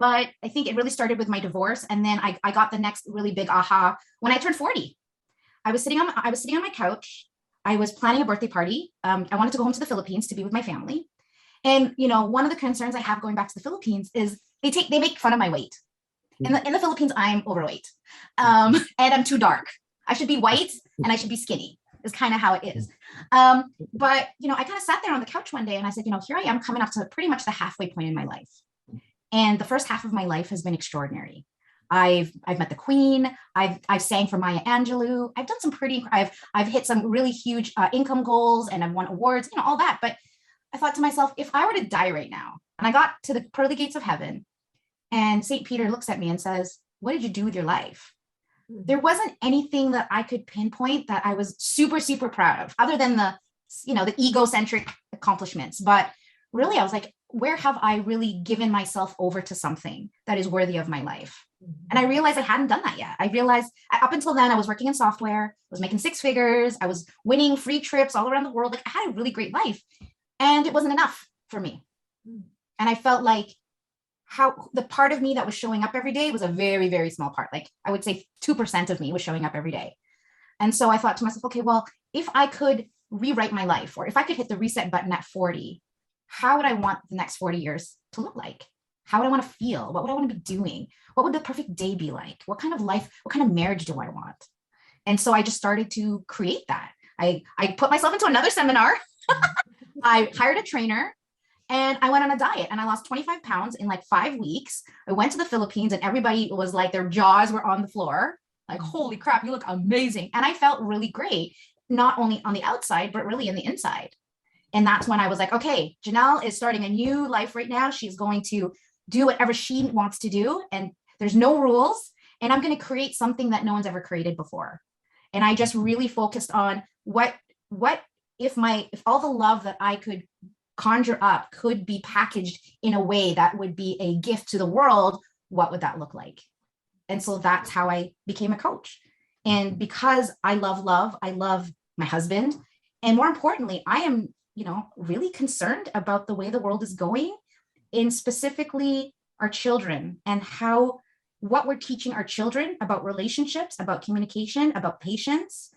But I think it really started with my divorce. And then I got the next really big aha when I turned 40. I was sitting on my couch. I was planning a birthday party. I wanted to go home to the Philippines to be with my family. And, one of the concerns I have going back to the Philippines is they make fun of my weight. In the Philippines, I'm overweight. And I'm too dark. I should be white and I should be skinny is kind of how it is. But, I kind of sat there on the couch one day and I said, here I am coming up to pretty much the halfway point in my life. And the first half of my life has been extraordinary. I've met the Queen. I've sang for Maya Angelou. I've done I've hit some really huge income goals and I've won awards, all that. But I thought to myself, if I were to die right now and I got to the pearly gates of heaven and St. Peter looks at me and says, what did you do with your life? There wasn't anything that I could pinpoint that I was super, super proud of other than the egocentric accomplishments. But really, I was like, where have I really given myself over to something that is worthy of my life? And I realized I hadn't done that yet. I realized up until then, I was working in software, I was making 6 figures, I was winning free trips all around the world. Like I had a really great life and it wasn't enough for me. And I felt like how the part of me that was showing up every day was a very, very small part. Like I would say 2% of me was showing up every day. And so I thought to myself, okay, well, if I could rewrite my life or if I could hit the reset button at 40, how would I want the next 40 years to look like? How would I want to feel? What would I want to be doing? What would the perfect day be like? What kind of life, what kind of marriage do I want? And so I just started to create that. I put myself into another seminar. I hired a trainer and I went on a diet and I lost 25 pounds in like 5 weeks. I went to the Philippines and everybody was like, their jaws were on the floor. Like, holy crap, you look amazing. And I felt really great, not only on the outside, but really in the inside. And that's when I was like, okay, Jeanell is starting a new life right now. She's going to do whatever she wants to do. And there's no rules. And I'm going to create something that no one's ever created before. And I just really focused on what if all the love that I could conjure up could be packaged in a way that would be a gift to the world, what would that look like? And so that's how I became a coach. And because I love love, I love my husband. And more importantly, I am, really concerned about the way the world is going, in specifically our children and what we're teaching our children about relationships, about communication, about patience,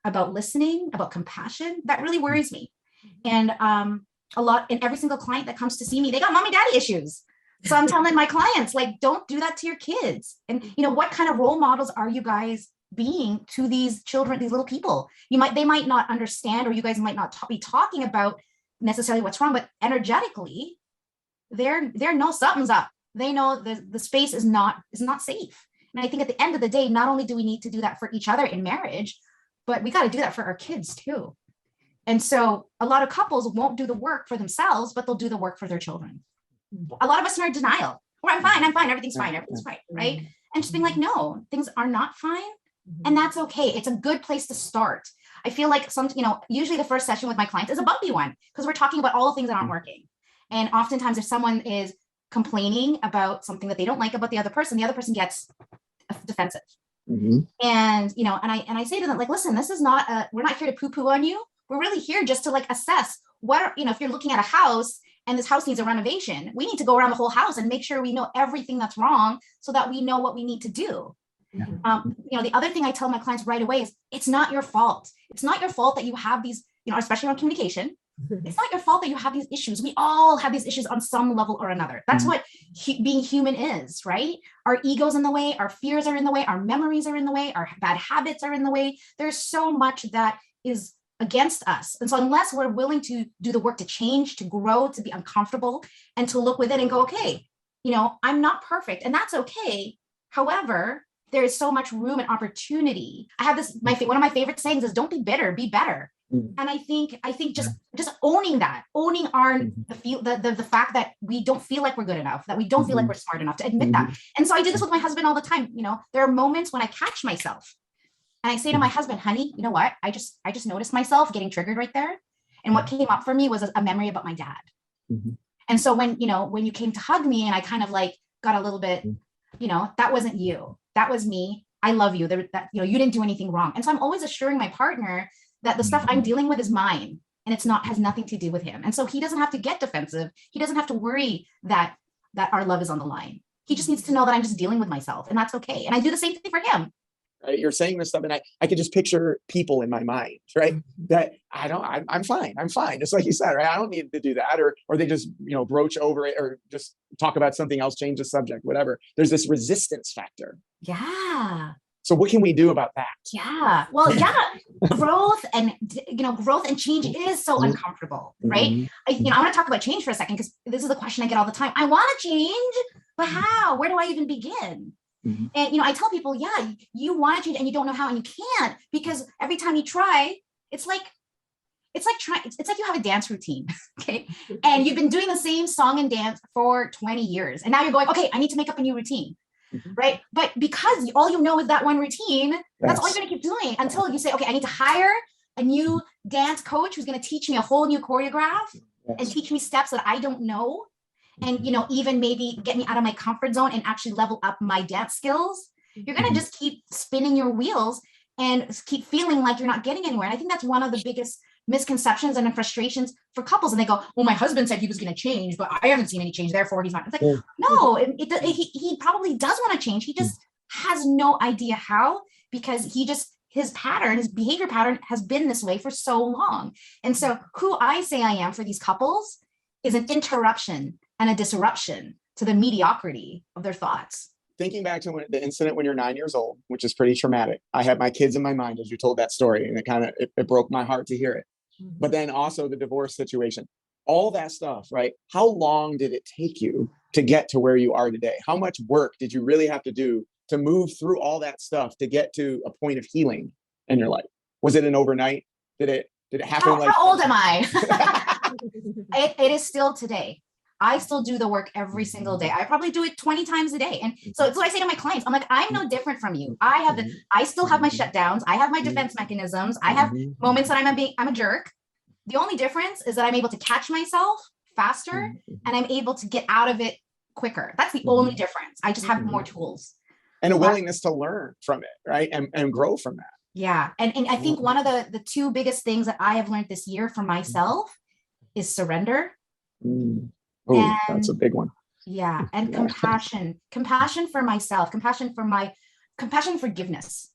about listening, about compassion. That really worries me. And every single client that comes to see me, they got mommy daddy issues. So I'm telling my clients, like, don't do that to your kids. And, what kind of role models are you guys being to these children, these little people? They might not understand, or you guys might not be talking about necessarily what's wrong, but energetically, they know something's up. They know the space is not safe. And I think at the end of the day, not only do we need to do that for each other in marriage, but we got to do that for our kids too. And so a lot of couples won't do the work for themselves, but they'll do the work for their children. A lot of us are in denial. Well, I'm fine, everything's fine, right? And just being like, no, things are not fine. And that's okay. It's a good place to start. I feel like usually the first session with my clients is a bumpy one because we're talking about all the things that aren't working. And oftentimes if someone is complaining about something that they don't like about the other person gets defensive. And, and I say to them, like, listen, this is we're not here to poo-poo on you. We're really here just to assess if you're looking at a house and this house needs a renovation, we need to go around the whole house and make sure we know everything that's wrong so that we know what we need to do. The other thing I tell my clients right away is it's not your fault. It's not your fault that you have these, especially around communication. It's not your fault that you have these issues. We all have these issues on some level or another. That's what being human is, right? Our ego's in the way, our fears are in the way, our memories are in the way, our bad habits are in the way. There's so much that is against us. And so unless we're willing to do the work to change, to grow, to be uncomfortable, and to look within and go, okay, I'm not perfect, and that's okay. However, there is so much room and opportunity. I have this, one of my favorite sayings is, don't be bitter, be better. And I think just owning the fact that we don't feel like we're good enough, that we don't feel like we're smart enough, to admit that. And so I do this with my husband all the time. There are moments when I catch myself and I say to my husband, honey, you know what? I just noticed myself getting triggered right there. And what came up for me was a memory about my dad. And so when you came to hug me and I kind of got a little bit, that wasn't you, that was me. I love you. You didn't do anything wrong. And so I'm always assuring my partner that the stuff I'm dealing with is mine and has nothing to do with him. And so he doesn't have to get defensive. He doesn't have to worry that our love is on the line. He just needs to know that I'm just dealing with myself, and that's okay. And I do the same thing for him. Right? You're saying this stuff, and I can just picture people in my mind, right? That I'm fine. I'm fine. Just like you said, right? I don't need to do that, or they just, broach over it, or just talk about something else, change the subject, whatever. There's this resistance factor. Yeah. So what can we do about that? Yeah. Well, yeah. Growth and change is so uncomfortable, right? I want to talk about change for a second, because this is a question I get all the time. I want to change, but how? Where do I even begin? And, I tell people, yeah, you want to change and you don't know how, and you can't, because every time you try, it's like you have a dance routine. Okay. And you've been doing the same song and dance for 20 years. And now you're going, okay, I need to make up a new routine. Right. But because all you know is that one routine, that's all you're going to keep doing until you say, okay, I need to hire a new dance coach who's going to teach me a whole new choreograph and teach me steps that I don't know. And, even maybe get me out of my comfort zone and actually level up my dance skills. You're going to just keep spinning your wheels and keep feeling like you're not getting anywhere. And I think that's one of the biggest misconceptions and frustrations for couples. And they go, well, my husband said he was going to change, but I haven't seen any change, therefore he's not. It's like, no, he probably does want to change. He just has no idea how, because his behavior pattern has been this way for so long. And so who I say I am for these couples is an interruption and a disruption to the mediocrity of their thoughts. Thinking back to the incident when you're 9 years old, which is pretty traumatic. I had my kids in my mind as you told that story, and it broke my heart to hear it. But then also the divorce situation, all that stuff, right? How long did it take you to get to where you are today? How much work did you really have to do to move through all that stuff to get to a point of healing in your life? Was it an overnight? Did it happen? How old am I? It is still today. I still do the work every single day. I probably do it 20 times a day. And so it's what I say to my clients. I'm like, I'm no different from you. I still have my shutdowns. I have my defense mechanisms. I have moments that I'm a jerk. The only difference is that I'm able to catch myself faster and I'm able to get out of it quicker. That's the only difference. I just have more tools. And a willingness to learn from it, right? And grow from that. Yeah. And I think one of the two biggest things that I have learned this year for myself is surrender. Oh, that's a big one. Yeah. And compassion for myself, compassion, forgiveness.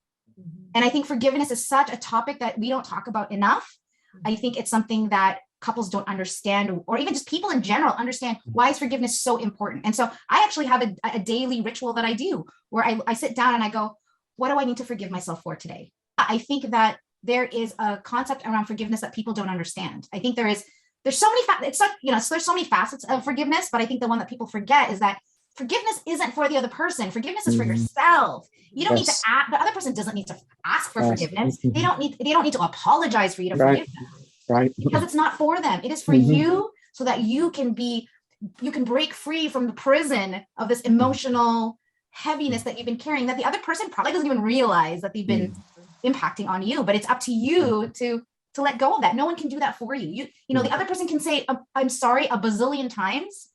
And I think forgiveness is such a topic that we don't talk about enough. I think it's something that couples don't understand, or even just people in general understand. Why is forgiveness so important? And so I actually have a daily ritual that I do where I sit down and I go, what do I need to forgive myself for today? I think that there is a concept around forgiveness that people don't understand. I think there's so many there's so many facets of forgiveness, but I think the one that people forget is that forgiveness isn't for the other person. Forgiveness is for yourself. You don't need to ask. The other person doesn't need to ask for forgiveness. They don't need to apologize for you to forgive them. Right. Because it's not for them. It is for you, so that you can break free from the prison of this emotional heaviness that you've been carrying, that the other person probably doesn't even realize that they've been impacting on you. But it's up to you to let go of that. No one can do that for you. The other person can say, I'm sorry a bazillion times.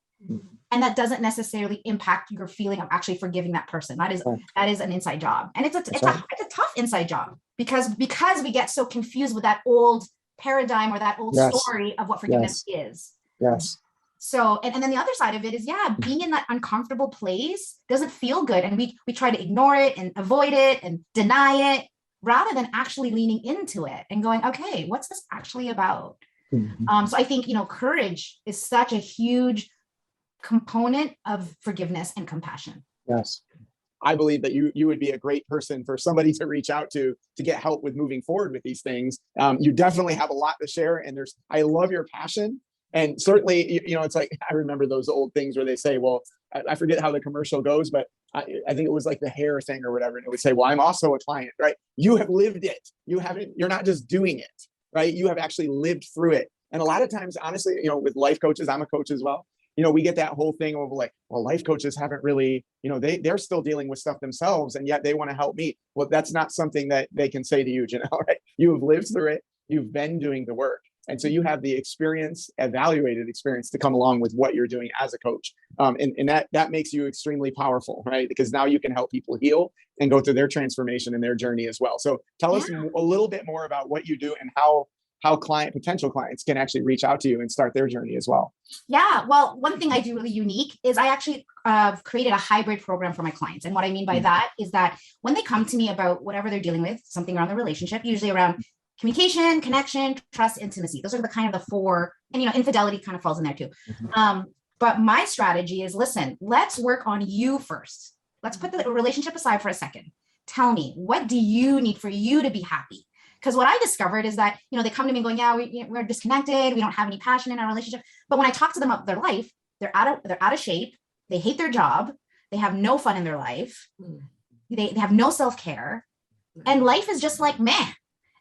And that doesn't necessarily impact your feeling of actually forgiving that person. That is an inside job. And it's a tough inside job because we get so confused with that old paradigm or that old story of what forgiveness is. Yes. So, and then the other side of it is, being in that uncomfortable place doesn't feel good. And we try to ignore it and avoid it and deny it, rather than actually leaning into it and going, okay, what's this actually about? So I think, courage is such a huge component of forgiveness and compassion. Yes. I believe that you would be a great person for somebody to reach out to get help with moving forward with these things. You definitely have a lot to share, and I love your passion. And certainly, it's like, I remember those old things where they say, well, I forget how the commercial goes, but I think it was like the hair thing or whatever. And it would say, well, I'm also a client, right? You have lived it. You're not just doing it, right? You have actually lived through it. And a lot of times, honestly, with life coaches, I'm a coach as well. We get that whole thing of like, well, life coaches haven't really, they're still dealing with stuff themselves, and yet they want to help me. Well, that's not something that they can say to you, Jeanell, right? You have lived through it. You've been doing the work. And so you have the evaluated experience to come along with what you're doing as a coach. And that makes you extremely powerful, right? Because now you can help people heal and go through their transformation and their journey as well. So tell us a little bit more about what you do and how how potential clients can actually reach out to you and start their journey as well. Yeah, well, one thing I do really unique is I actually created a hybrid program for my clients. And what I mean by that is that when they come to me about whatever they're dealing with, something around the relationship, usually around communication, connection, trust, intimacy. Those are the kind of the four, and infidelity kind of falls in there too. But my strategy is, listen, let's work on you first. Let's put the relationship aside for a second. Tell me, what do you need for you to be happy? Because what I discovered is that, they come to me going, yeah, we're disconnected. We don't have any passion in our relationship. But when I talk to them about their life, they're out of shape. They hate their job. They have no fun in their life. They have no self-care. And life is just like, meh.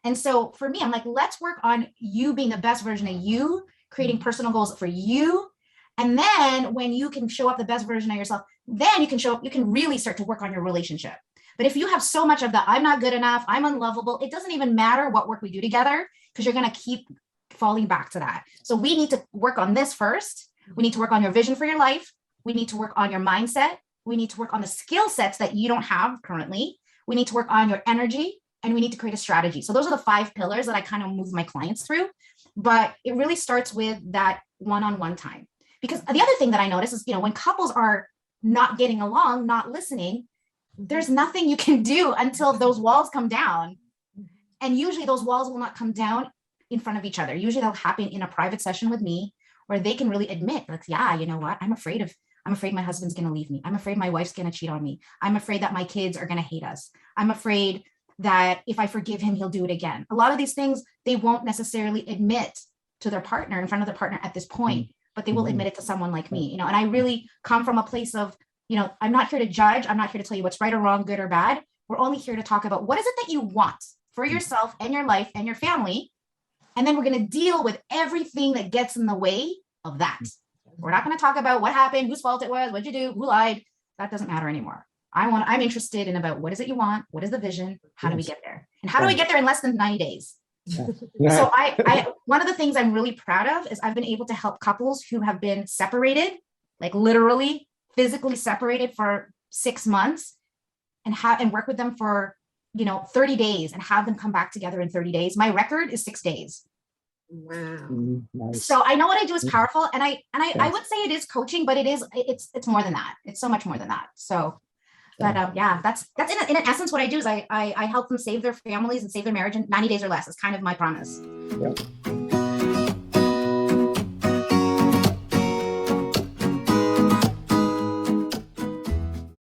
And so for me, I'm like, let's work on you being the best version of you, creating personal goals for you. And then when you can show up the best version of yourself, then you can really start to work on your relationship. But if you have so much of the, I'm not good enough, I'm unlovable, it doesn't even matter what work we do together, because you're going to keep falling back to that. So we need to work on this first. We need to work on your vision for your life. We need to work on your mindset. We need to work on the skill sets that you don't have currently. We need to work on your energy, and we need to create a strategy. So those are the 5 pillars that I kind of move my clients through. But it really starts with that one-on-one time. Because the other thing that I notice is, when couples are not getting along, not listening, there's nothing you can do until those walls come down. And usually those walls will not come down in front of each other. Usually they'll happen in a private session with me, where they can really admit, like, yeah, you know what? I'm afraid my husband's going to leave me. I'm afraid my wife's going to cheat on me. I'm afraid that my kids are going to hate us. I'm afraid that if I forgive him, he'll do it again. A lot of these things, they won't necessarily admit to their partner, in front of their partner at this point, but they will admit it to someone like me, and I really come from a place of, I'm not here to judge. I'm not here to tell you what's right or wrong, good or bad. We're only here to talk about what is it that you want for yourself and your life and your family. And then we're going to deal with everything that gets in the way of that. We're not going to talk about what happened, whose fault it was, what'd you do, who lied. That doesn't matter anymore. I'm interested in about what is it you want? What is the vision? How do we get there? And how do we get there in less than 90 days? So one of the things I'm really proud of is I've been able to help couples who have been separated, like literally physically separated for 6 months, and work with them for 30 days and have them come back together in 30 days. My record is 6 days. Wow. Nice. So I know what I do is powerful, and I would say it is coaching, but it's more than that. It's so much more than that. So, but that's in essence what I do is I help them save their families and save their marriage in 90 days or less. It's kind of my promise. Yep.